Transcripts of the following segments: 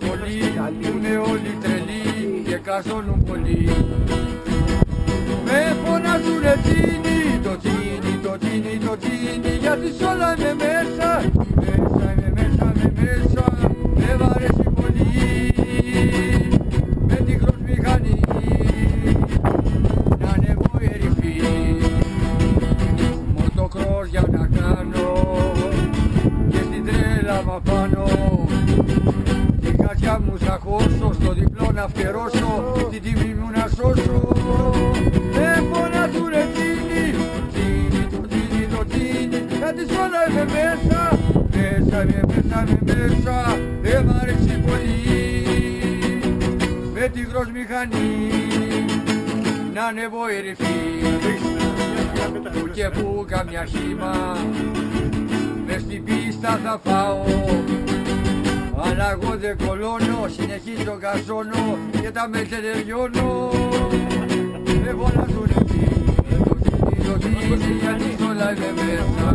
πολύ, πούνε όλοι τρελοί και καζώνουν πολύ. Με φωνάζουνε τσίνι, το τσίνι, το τσίνι, το τσίνι, γιατί σ' όλα είμαι μέσα. Είμαι μέσα, με μ' αρέσει πολύ. Με τη χροσμηχανή να ανεβώ ερυφή. Μοτοκρός για να κάνω και στην τρέλα μ' απάνω. Τη χασιά μου θα χώσω, στο διπλό να φτερώσω, την τιμή μου να σώσω. Με φωνάζουνε τσίνι, τσίνι, το τσίνι, το τσίνι, γιατί σ' όλα είμαι μέσα. Μέσα, δεν μ' αρέσει πολύ. Με τη χροσμηχανή να ανεβώ ερυφή. Που και που καμιά χήμα μες στην πίστα θα πάω. Αλλά εγώ δεν κολώνω, συνεχίζω καζώνω και τα μέτια τελειώνω. Με φωνάζουνε το τσίνι, γιατί σ' όλα είμαι μέσα.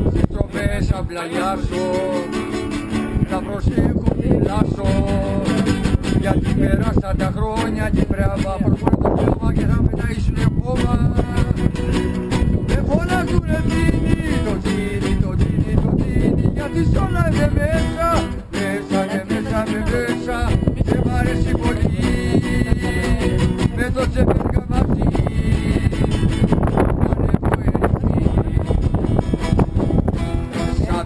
Στις τροπές θα πλαγιάσω, θα προσέχω μιλάσω, γιατί πέρασαν τα χρόνια και πρέπει να προσφέρω το κόμμα και θα μεταΐσουνε κόμμα. Με φωνάζουνε τσίνι, το τσίνι, το τσίνι, το τσίνι, γιατί σ' όλα είμαι μέσα. Μέσα, δεν μ' αρέσει πολύ. Με το τσεπέργα μαζί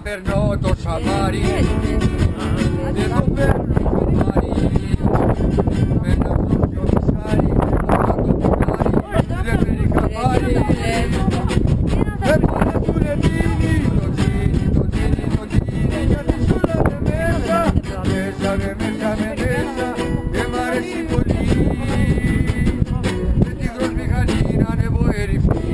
παίρνω το σαμάρι, δεν το παίρνω χαμάρι. Με ένα χρώμιο μισάρι, με το πινάρι, δεν παίρνει χαμάρι. Δεν φωνάζουνε τσίνι, το τσίνι, το τσίνι, το τσίνι, γιατί σ' όλα με μέσα. Μέσα, δεν μ' αρέσει πολύ. Με τη χροσμηχανή να ανεβώ ερυφή.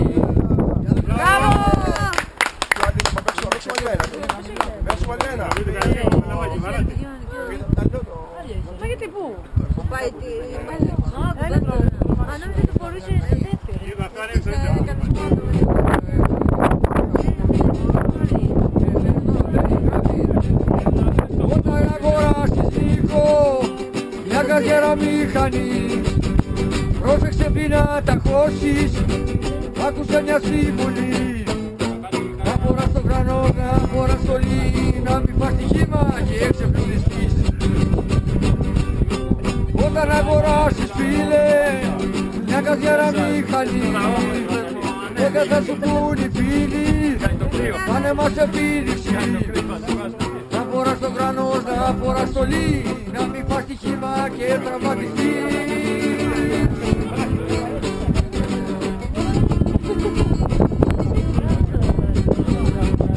Φάγετε πού? Πάει τι... Αν νόμιζε το φορούσε σε Όταν αγοράσεις λίγο μια καριέρα μηχανή, πρόσεξε πριν να τα χώσεις, άκουσα μια συμβουλή. Να φοράς το κρανό, να φοράς το λί, να μην φας τυχήμα και εξεπλουτιστείς. Όταν αγοράσεις φίλε μια καριέρα μηχανή, δεν θα σου πουν οι φίλοι, πάνε μας επίδειξη. Να φοράς το κρανός, να φοράς το λί, να μην φας τυχήμα και τραυματιστείς.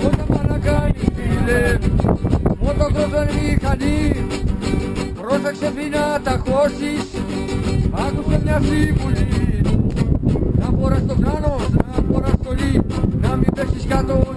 Όταν πάνε να κάνεις φίλε, μοτοκρός δεν μηχανή, πρόσεξε πριν να τα χώσεις, άκουσε μια συμβουλή. Να φοράς το κρανός, να φοράς το λί, να μην πέσεις κάτω